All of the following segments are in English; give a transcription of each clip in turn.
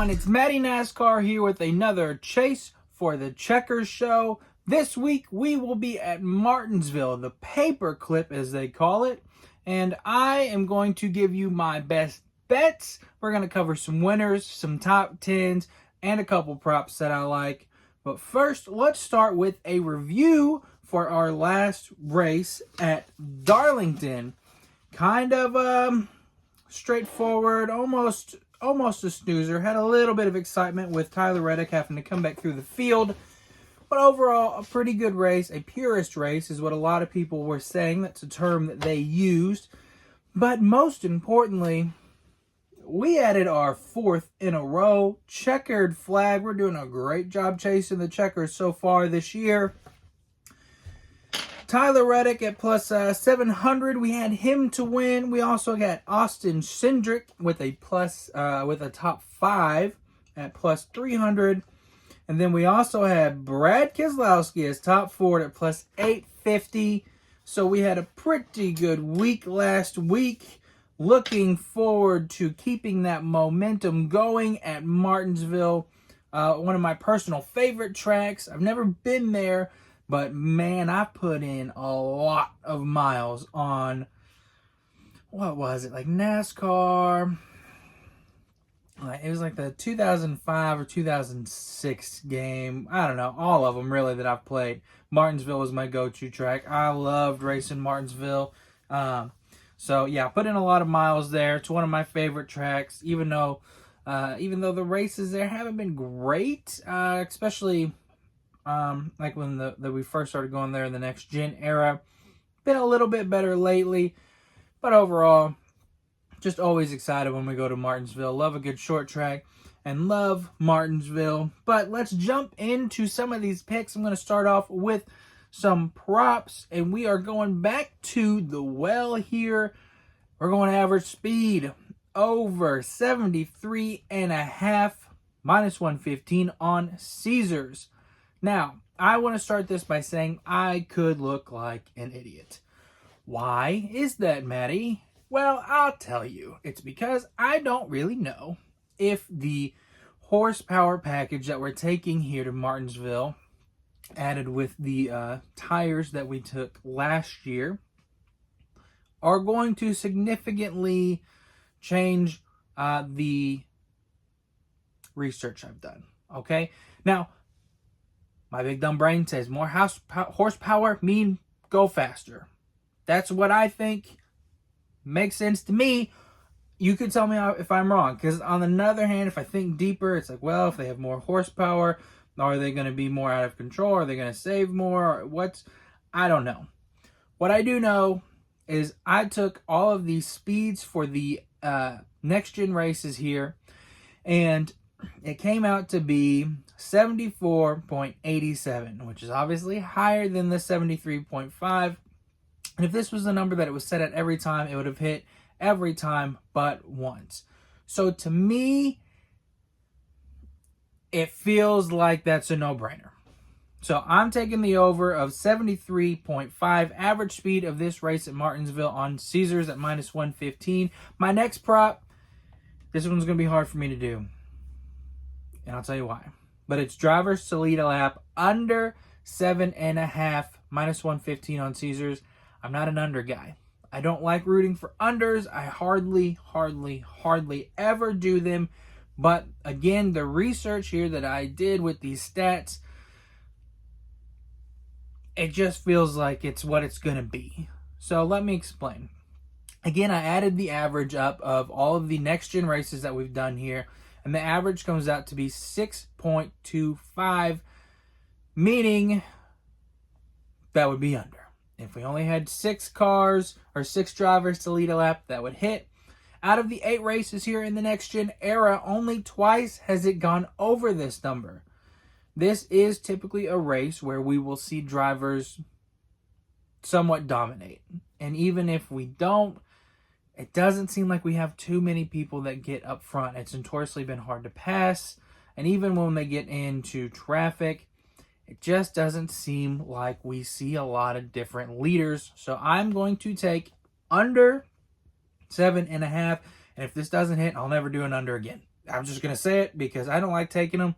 everyone, it's Matty NASCAR here with another Chase for the Checkers show. This week we will be at Martinsville, the paperclip as they call it, and I am going to give you my best bets. We're going to cover some winners, some top 10s, and a couple props that I like. But first, let's start with a review for our last race at Darlington. Kind of straightforward, almost a snoozer. Had a little bit of excitement with Tyler Reddick having to come back through the field. But overall, a pretty good race. A purist race is what a lot of people were saying. That's a term that they used. But most importantly, we added our fourth in a row checkered flag. We're doing a great job chasing the checkers so far this year. Tyler Reddick at plus 700. We had him to win. We also got Austin Cindric with a top 5 at plus 300. And then we also had Brad Keselowski as top 4 at plus 850. So we had a pretty good week last week. Looking forward to keeping that momentum going at Martinsville. One of my personal favorite tracks. I've never been there. But, man, I put in a lot of miles on, what was it, like NASCAR? It was like the 2005 or 2006 game. I don't know, all of them, really, that I've played. Martinsville was my go-to track. I loved racing Martinsville. So, yeah, I put in a lot of miles there. It's one of my favorite tracks, even though the races there haven't been great, especially... like when we first started going there in the next gen era. Been a little bit better lately, but overall, just always excited when we go to Martinsville. Love a good short track and love Martinsville. But let's jump into some of these picks. I'm going to start off with some props, and we are going back to the well here. We're going average speed over 73.5, minus 115 on Caesars. Now, I want to start this by saying I could look like an idiot. Why is that, Matty? Well, I'll tell you. It's because I don't really know if the horsepower package that we're taking here to Martinsville, added with the tires that we took last year, are going to significantly change the research I've done. Okay? Now, my big dumb brain says more horsepower mean go faster. That's what I think makes sense to me. You could tell me if I'm wrong. Because on the other hand, if I think deeper, it's like, well, if they have more horsepower, are they going to be more out of control? Are they going to save more? I don't know. What I do know is I took all of these speeds for the next gen races here, and it came out to be 74.87, which is obviously higher than the 73.5. And if this was the number that it was set at every time, it would have hit every time but once. So to me, it feels like that's a no-brainer. So I'm taking the over of 73.5 average speed of this race at Martinsville on Caesars at minus 115. My next prop, this one's going to be hard for me to do. And I'll tell you why. But it's drivers to lead a lap under 7.5, minus 115 on Caesars. I'm not an under guy. I don't like rooting for unders. I hardly ever do them. But again, the research here that I did with these stats, it just feels like it's what it's going to be. So let me explain. Again, I added the average up of all of the next gen races that we've done here. And the average comes out to be 6.25, meaning that would be under. If we only had 6 cars or 6 drivers to lead a lap, that would hit. Out of the 8 races here in the next-gen era, only twice has it gone over this number. This is typically a race where we will see drivers somewhat dominate. And even if we don't, it doesn't seem like we have too many people that get up front. It's notoriously been hard to pass. And even when they get into traffic, it just doesn't seem like we see a lot of different leaders. So I'm going to take under 7.5. And if this doesn't hit, I'll never do an under again. I'm just going to say it because I don't like taking them.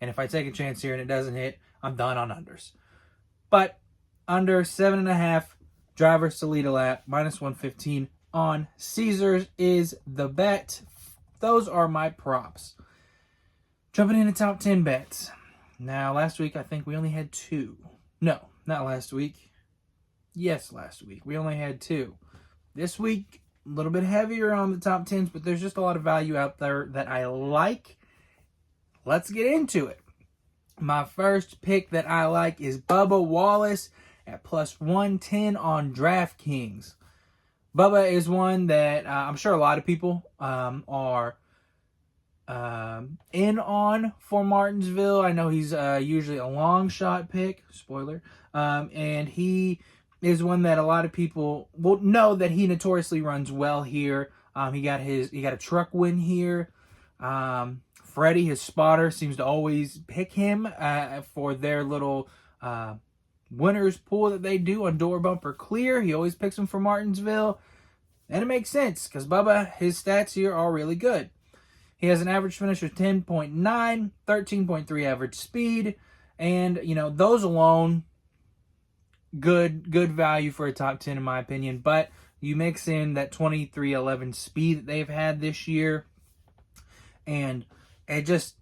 And if I take a chance here and it doesn't hit, I'm done on unders. But under 7.5 drivers to lead a lap, -115 on Caesars is the bet. Those are my props. Jumping into top 10 bets. Now, last week I think we only had 2. No, not last week. Yes, last week. We only had 2. This week, a little bit heavier on the top 10s, but there's just a lot of value out there that I like. Let's get into it. My first pick that I like is Bubba Wallace at +110 on DraftKings. Bubba is one that I'm sure a lot of people are in on for Martinsville. I know he's usually a long shot pick, spoiler, and he is one that a lot of people will know that he notoriously runs well here. He got a truck win here. Freddie, his spotter, seems to always pick him for their little winners pool that they do on Door Bumper Clear. He always picks him for Martinsville, and it makes sense because Bubba, his stats here are really good. He has an average finish of 10.9, 13.3 average speed, and those alone, good value for a top 10 in my opinion. But you mix in that 23.11 speed that they've had this year, and it just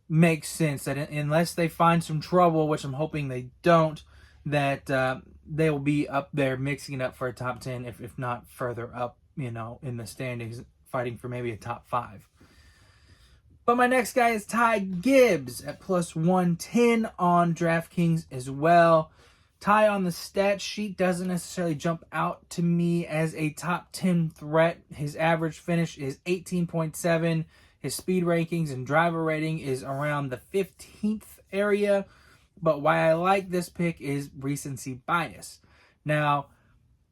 makes sense that unless they find some trouble, which I'm hoping they don't, that they will be up there mixing it up for a top 10, if not further up, in the standings, fighting for maybe a top 5. But my next guy is Ty Gibbs at +110 on DraftKings as well. Ty on the stat sheet doesn't necessarily jump out to me as a top 10 threat. His average finish is 18.7. His speed rankings and driver rating is around the 15th area. But why I like this pick is recency bias. Now,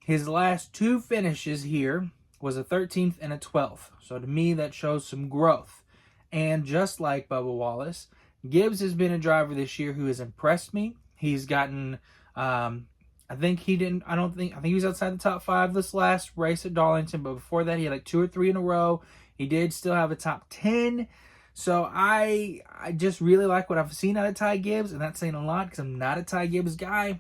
his last 2 finishes here was a 13th and a 12th. So to me, that shows some growth. And just like Bubba Wallace, Gibbs has been a driver this year who has impressed me. He's gotten, I think he was outside the top 5 this last race at Darlington, but before that he had like 2 or 3 in a row. He did still have a top 10. So I just really like what I've seen out of Ty Gibbs, and that's saying a lot because I'm not a Ty Gibbs guy.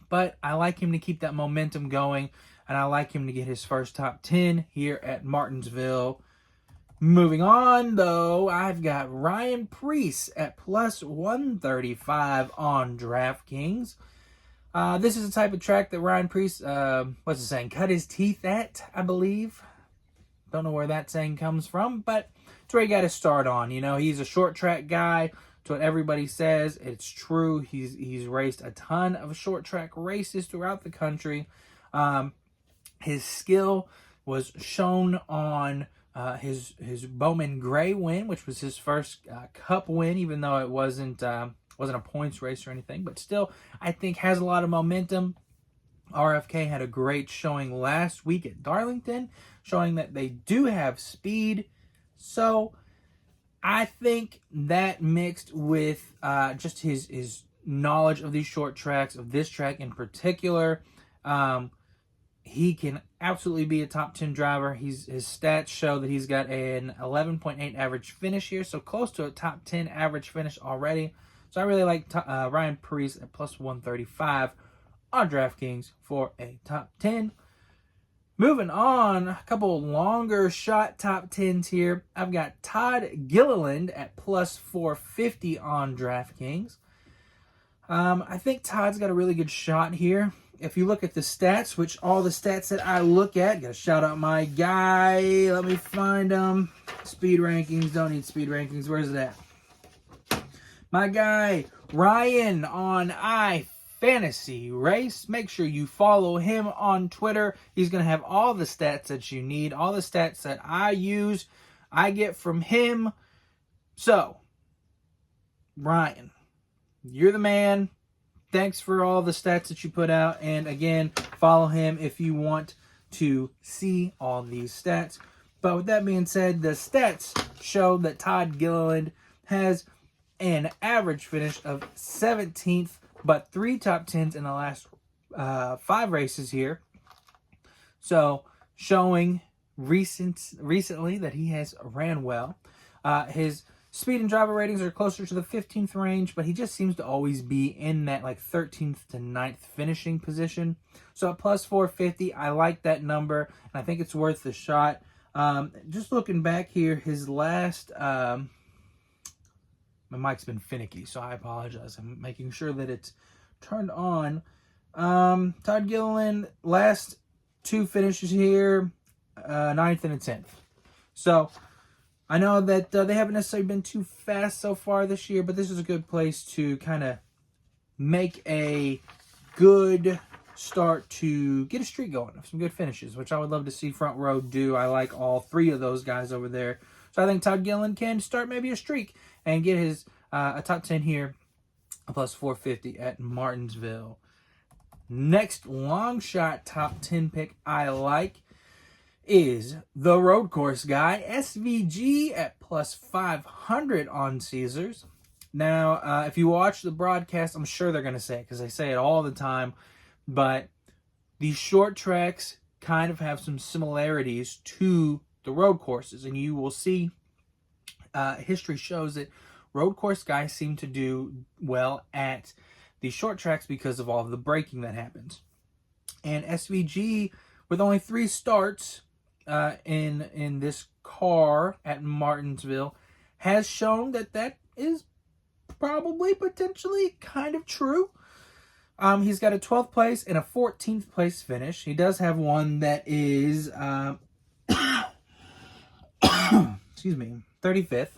But I like him to keep that momentum going, and I like him to get his first top 10 here at Martinsville. Moving on, though, I've got Ryan Preece at +135 on DraftKings. This is the type of track that Ryan Preece, cut his teeth at, I believe. Don't know where that saying comes from, but it's where he got his start on. He's a short track guy. It's what everybody says. It's true. He's raced a ton of short track races throughout the country. His skill was shown on his Bowman Gray win, which was his first Cup win, even though it wasn't a points race or anything. But still, I think has a lot of momentum. RFK had a great showing last week at Darlington, showing that they do have speed. So I think that mixed with just his knowledge of these short tracks, of this track in particular, he can absolutely be a top 10 driver. His stats show that he's got an 11.8 average finish here, so close to a top 10 average finish already. So I really like Ryan Preece at +135 on DraftKings for a top 10. Moving on, a couple longer shot top 10s here. I've got Todd Gilliland at +450 on DraftKings. I think Todd's got a really good shot here. If you look at the stats, which all the stats that I look at, gotta shout out my guy. Let me find them. Speed rankings, don't need speed rankings. Where's that? My guy, Ryan on iFantasy Race. Make sure you follow him on Twitter. He's going to have all the stats that you need, all the stats that I use, I get from him. So, Ryan, you're the man. Thanks for all the stats that you put out. And again, follow him if you want to see all these stats. But with that being said, the stats show that Todd Gilliland has an average finish of 17th, but 3 top 10s in the last 5 races here. So showing recently that he has ran well. His speed and driver ratings are closer to the 15th range, but he just seems to always be in that like 13th to 9th finishing position. So at plus 450, I like that number, and I think it's worth the shot. Just looking back here, his last... my mic's been finicky, so I apologize. I'm making sure that it's turned on. Todd Gilliland, last 2 finishes here, 9th and a 10th. So I know that they haven't necessarily been too fast so far this year, but this is a good place to kind of make a good start to get a streak going of some good finishes, which I would love to see Front Row do. I like all 3 of those guys over there. So I think Todd Gilliland can start maybe a streak and get his a top 10 here, a plus 450 at Martinsville. Next long shot top 10 pick I like is the road course guy, SVG, at plus 500 on Caesars. Now, if you watch the broadcast, I'm sure they're going to say it because they say it all the time, but these short tracks kind of have some similarities to the road courses, and you will see history shows that road course guys seem to do well at these short tracks because of all of the braking that happens. And SVG, with only 3 starts in this car at Martinsville, has shown that is probably potentially kind of true. He's got a 12th place and a 14th place finish. He does have one that is excuse me, 35th.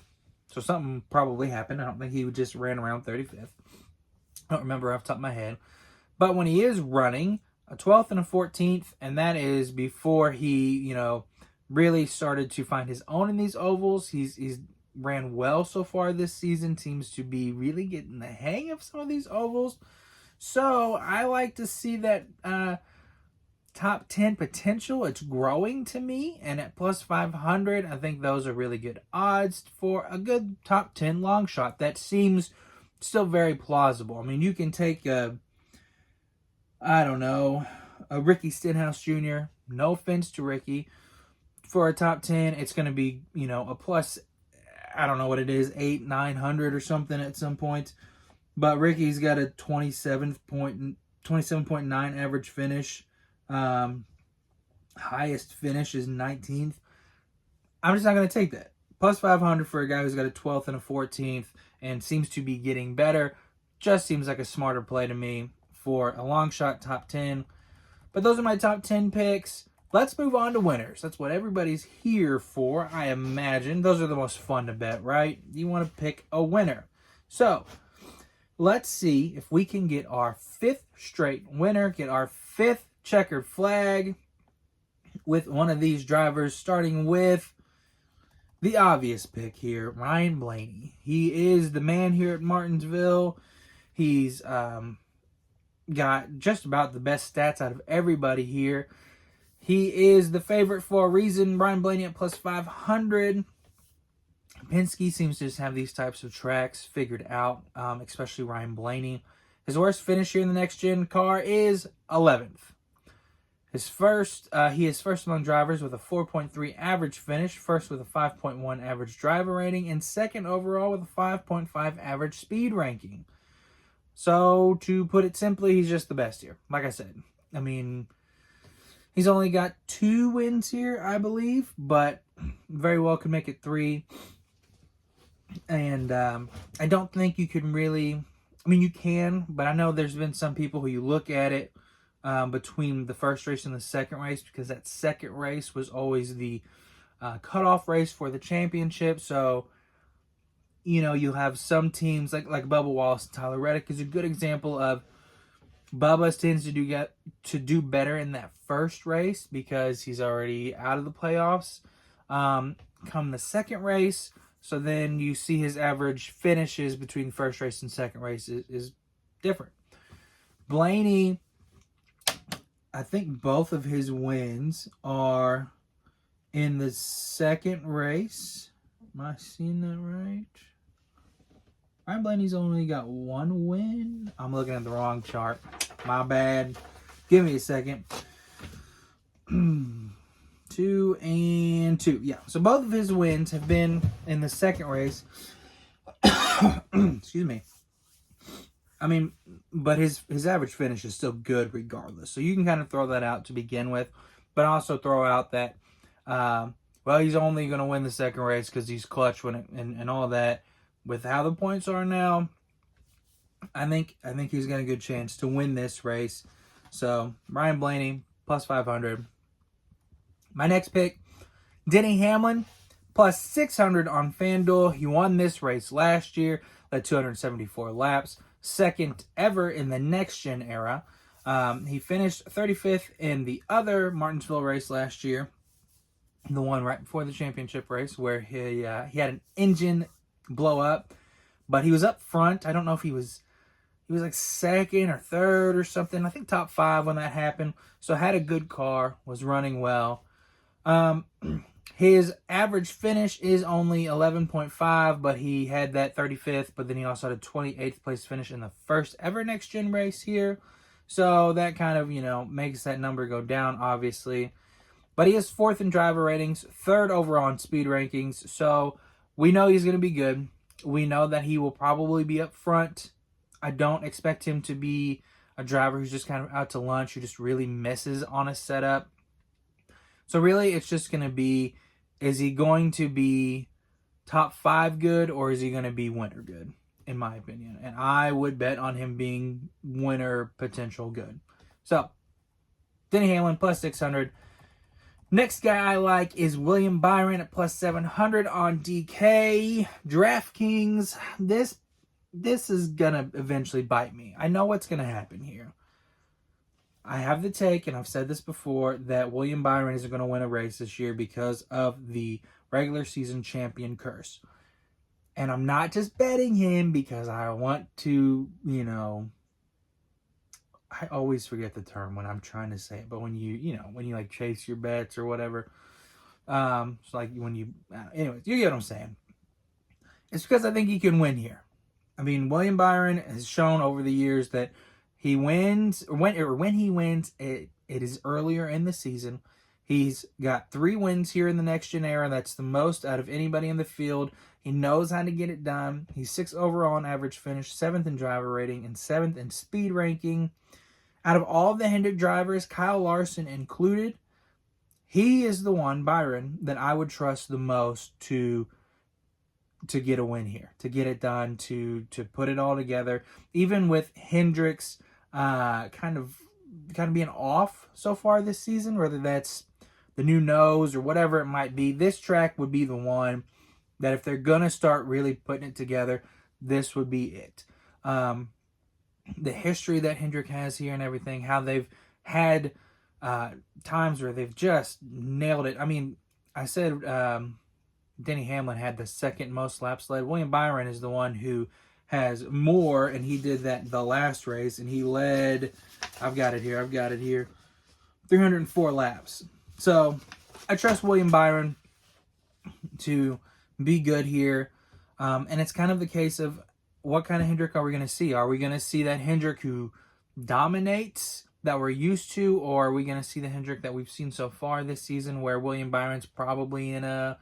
So something probably happened. I don't think he just ran around 35th. I don't remember off the top of my head. But when he is running, a 12th and a 14th, and that is before he, really started to find his own in these ovals. He's ran well so far this season. Seems to be really getting the hang of some of these ovals. So I like to see that top 10 potential. It's growing to me, and at plus 500, I think those are really good odds for a good top 10 long shot. That seems still very plausible. I mean, you can take a Ricky Stenhouse Jr., no offense to Ricky, for a top 10, it's going to be, a plus, I don't know what it is, 800-900 or something at some point. But Ricky's got a 27.9 average finish. Highest finish is 19th. I'm just not going to take that. Plus 500 for a guy who's got a 12th and a 14th and seems to be getting better. Just seems like a smarter play to me for a long shot top 10. But those are my top 10 picks. Let's move on to winners. That's what everybody's here for, I imagine. Those are the most fun to bet, right? You want to pick a winner. So let's see if we can get our 5th straight winner, get our 5th checkered flag with one of these drivers, starting with the obvious pick here, Ryan Blaney. He is the man here at Martinsville. He's got just about the best stats out of everybody here. He is the favorite for a reason. Ryan Blaney at plus 500. Penske seems to just have these types of tracks figured out, especially Ryan Blaney. His worst finish here in the next-gen car is 11th. He is first among drivers with a 4.3 average finish, first with a 5.1 average driver rating, and second overall with a 5.5 average speed ranking. So, to put it simply, he's just the best here. Like I said, I mean, he's only got 2 wins here, I believe, but very well could make it 3. And I don't think you can really... I mean, you can, but I know there's been some people who you look at it between the first race and the second race, because that second race was always the cutoff race for the championship. So, you'll have some teams like Bubba Wallace and Tyler Reddick is a good example of Bubba tends to do better in that first race because he's already out of the playoffs. Come the second race, so then you see his average finishes between first race and second race is different. Blaney, I think both of his wins are in the second race. Am I seeing that right? Ryan Blaney's only got 1 win. I'm looking at the wrong chart. My bad. Give me a second. 2 and 2. Yeah, so both of his wins have been in the second race. Excuse me. I mean, but his average finish is still good regardless. So you can kind of throw that out to begin with, but also throw out that, well, he's only going to win the second race because he's clutch when it, and all that. With how the points are now, I think he's got a good chance to win this race. So Ryan Blaney plus 500. My next pick, Denny Hamlin plus 600 on FanDuel. He won this race last year, led 274 laps, second ever in the next gen era. He finished 35th in the other Martinsville race last year, the one right before the championship race where he had an engine blow up, but he was up front. I don't know if he was like second or third or something. I think top 5 when that happened. So had a good car, was running well. His average finish is only 11.5, but he had that 35th, but then he also had a 28th place finish in the first ever next gen race here. So that kind of, makes that number go down, obviously. But he is 4th in driver ratings, 3rd overall in speed rankings. So we know he's going to be good. We know that he will probably be up front. I don't expect him to be a driver who's just kind of out to lunch, who just really misses on a setup. So really, it's just going to be, is he going to be top 5 good, or is he going to be winner good, in my opinion? And I would bet on him being winner potential good. So, Denny Hamlin plus 600. Next guy I like is William Byron at plus 700 on DK. DraftKings, this is going to eventually bite me. I know what's going to happen here. I have the take, and I've said this before, that William Byron isn't going to win a race this year because of the regular season champion curse. And I'm not just betting him because I want to, I always forget the term when I'm trying to say it, but when you like chase your bets or whatever, it's like when you, anyways, you get what I'm saying. It's because I think he can win here. I mean, William Byron has shown over the years that he wins, or when he wins, it is earlier in the season. He's got 3 wins here in the next gen era. That's the most out of anybody in the field. He knows how to get it done. He's 6th overall in average finish, 7th in driver rating, and 7th in speed ranking. Out of all the Hendrick drivers, Kyle Larson included, he is the one, Byron, that I would trust the most to get a win here, to get it done, to put it all together. Even with Hendrick's kind of being off so far this season, whether that's the new nose or whatever it might be, this track would be the one that if they're going to start really putting it together, this would be it. The history that Hendrick has here and everything, how they've had times where they've just nailed it. I mean, I said Denny Hamlin had the 2nd most laps led. William Byron is the one who has more, and he did that the last race, and he led, I've got it here, 304 laps. So I trust William Byron to be good here. And it's kind of the case of, what kind of Hendrick are we going to see? Are we going to see that Hendrick who dominates that we're used to, or are we going to see the Hendrick that we've seen so far this season where William Byron's probably in a,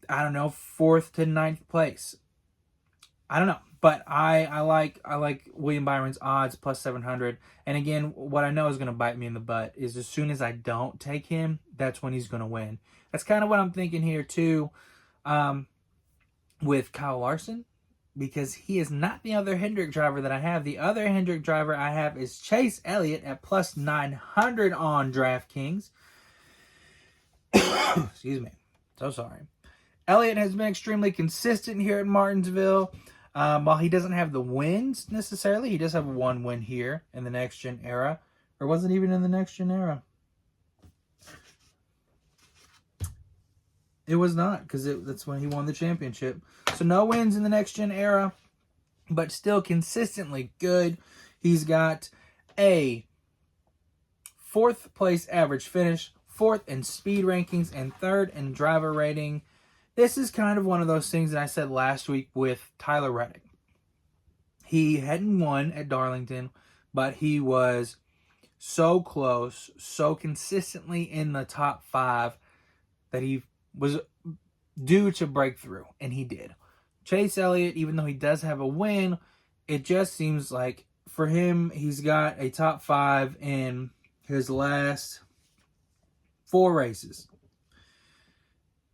4th to 9th place? I don't know, but I like William Byron's odds plus 700. And again, what I know is going to bite me in the butt is as soon as I don't take him, that's when he's going to win. That's kind of what I'm thinking here too, with Kyle Larson, because he is not the other Hendrick driver that I have. The other Hendrick driver I have is Chase Elliott at plus 900 on DraftKings. Excuse me. So sorry. Elliott has been extremely consistent here at Martinsville. While he doesn't have the wins necessarily, he does have 1 win here in the next gen era. Or was it even in the next gen era? It was not, because that's when he won the championship. So no wins in the next gen era, but still consistently good. He's got a 4th place average finish, 4th in speed rankings, and 3rd in driver rating. This is kind of one of those things that I said last week with Tyler Reddick. He hadn't won at Darlington, but he was so close, so consistently in the top 5 that he was due to break through, and he did. Chase Elliott, even though he does have a win, it just seems like for him, he's got a top 5 in his last 4 races.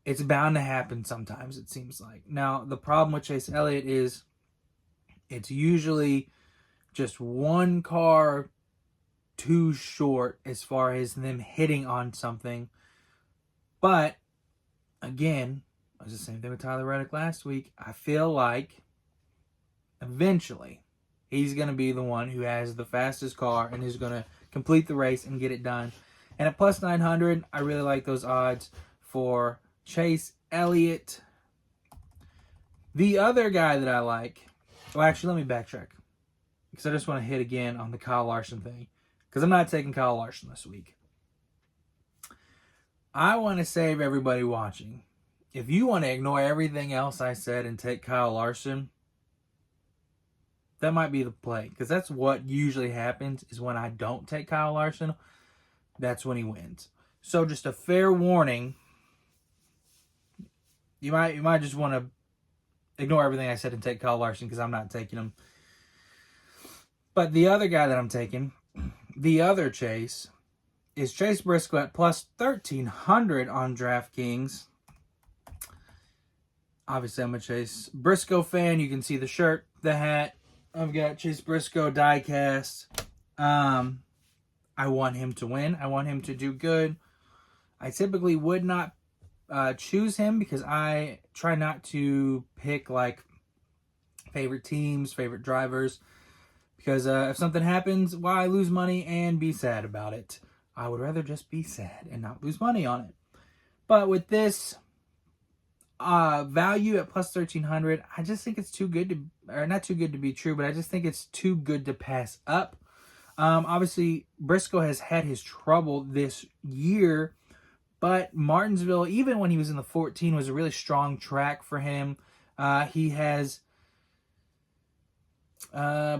It's bound to happen sometimes, it seems like. Now, the problem with Chase Elliott is it's usually just one car too short as far as them hitting on something. But, again, it was the same thing with Tyler Reddick last week. I feel like eventually he's going to be the one who has the fastest car and is going to complete the race and get it done. And at plus 900, I really like those odds for Chase Elliott. The other guy that I like, well, actually, let me backtrack because I just want to hit again on the Kyle Larson thing because I'm not taking Kyle Larson this week. I want to save everybody watching. If you want to ignore everything else I said and take Kyle Larson, that might be the play because that's what usually happens is when I don't take Kyle Larson, that's when he wins. So just a fair warning, you might just want to ignore everything I said and take Kyle Larson because I'm not taking him. But the other guy that I'm taking, the other Chase, is Chase Briscoe at plus 1,300 on DraftKings. Obviously, I'm a Chase Briscoe fan. You can see the shirt, the hat. I've got Chase Briscoe die cast. I want him to win. I want him to do good. I typically would not choose him because I try not to pick like favorite teams, favorite drivers. Because if something happens, why lose money and be sad about it? I would rather just be sad and not lose money on it. But with this value at plus 1,300, I just think it's too good to, or not too good to be true, but I just think it's too good to pass up. Obviously, Briscoe has had his trouble this year, but Martinsville, even when he was in the 14, was a really strong track for him. He has, I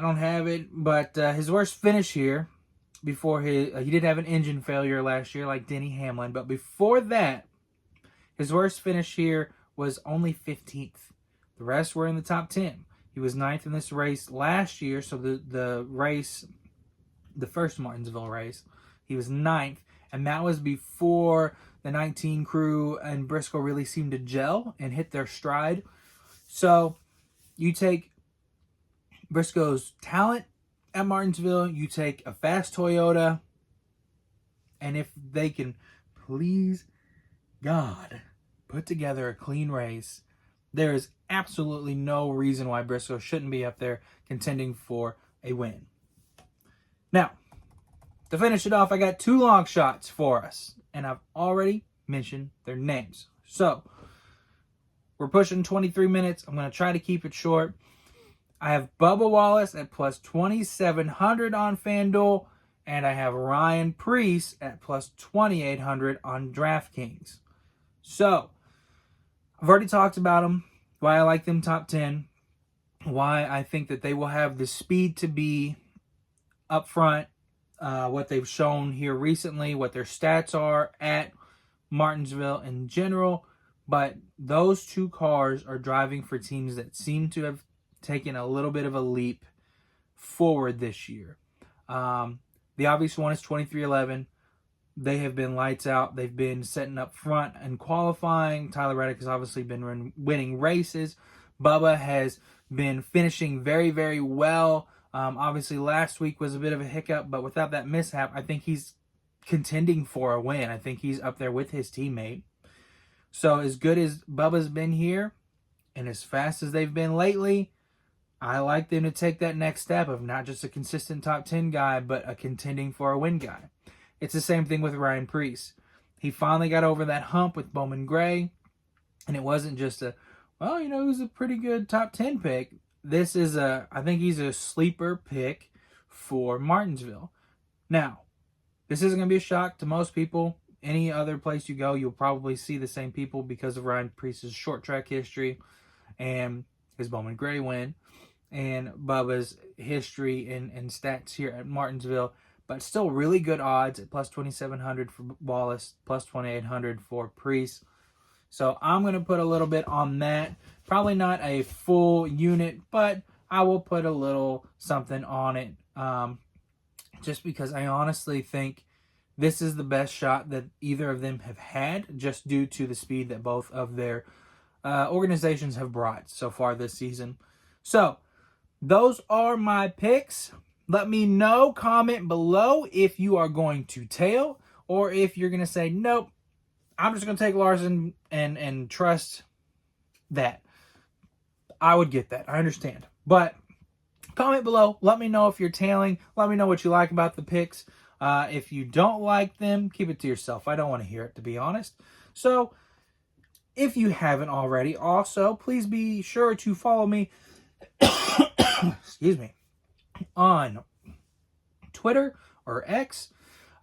don't have it, but his worst finish here, before he did have an engine failure last year like Denny Hamlin, but before that, his worst finish here was only 15th. The rest were in the top 10. He was 9th in this race last year, so the race, the first Martinsville race, he was 9th, and that was before the 19 crew and Briscoe really seemed to gel and hit their stride. So you take Briscoe's talent at Martinsville, you take a fast Toyota, and if they can, please God, put together a clean race, there is absolutely no reason why Briscoe shouldn't be up there contending for a win. Now, to finish it off, I got 2 long shots for us, and I've already mentioned their names. So, we're pushing 23 minutes. I'm going to try to keep it short. I have Bubba Wallace at plus 2,700 on FanDuel, and I have Ryan Preece at plus 2,800 on DraftKings. So, I've already talked about them, why I like them top 10, why I think that they will have the speed to be up front, what they've shown here recently, what their stats are at Martinsville in general. But those 2 cars are driving for teams that seem to have taken a little bit of a leap forward this year. The obvious one is 2311. They have been lights out. They've been setting up front and qualifying. Tyler Reddick has obviously been winning races. Bubba has been finishing very, very well. Obviously, last week was a bit of a hiccup, but without that mishap, I think he's contending for a win. I think he's up there with his teammate. So as good as Bubba's been here and as fast as they've been lately, I like them to take that next step of not just a consistent top 10 guy, but a contending for a win guy. It's the same thing with Ryan Preece. He finally got over that hump with Bowman Gray, and it wasn't just he was a pretty good top 10 pick. This is I think he's a sleeper pick for Martinsville. Now, this isn't going to be a shock to most people. Any other place you go, you'll probably see the same people because of Ryan Preece's short track history and his Bowman Gray win. and Bubba's history and stats here at Martinsville, but still really good odds at plus 2,700 for Wallace, plus 2,800 for Priest. So I'm going to put a little bit on that. Probably not a full unit, but I will put a little something on it, just because I honestly think this is the best shot that either of them have had, just due to the speed that both of their organizations have brought so far this season. So those are my picks. Let me know, comment below if you are going to tail or if you're going to say, nope, I'm just going to take Larson and trust that. I would get that. I understand. But comment below. Let me know if you're tailing. Let me know what you like about the picks. If you don't like them, keep it to yourself. I don't want to hear it, to be honest. So if you haven't already, also, please be sure to follow me excuse me, on Twitter or X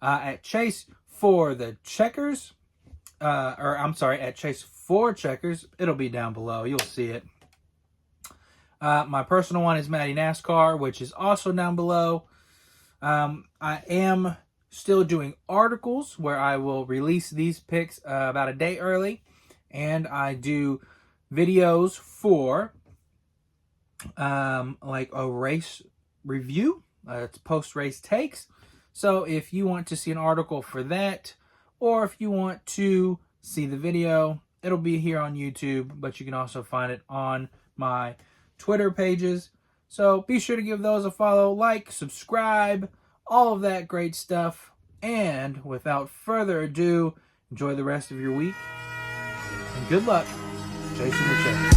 at Chase for the Checkers. At Chase for Checkers. It'll be down below. You'll see it. My personal one is Matty NASCAR, which is also down below. I am still doing articles where I will release these picks about a day early. And I do videos for like a race review. It's post-race takes. So if you want to see an article for that, or if you want to see the video, it'll be here on YouTube, but you can also find it on my Twitter pages. So be sure to give those a follow, like, subscribe, all of that great stuff. And without further ado, enjoy the rest of your week. And good luck chasing the checkers.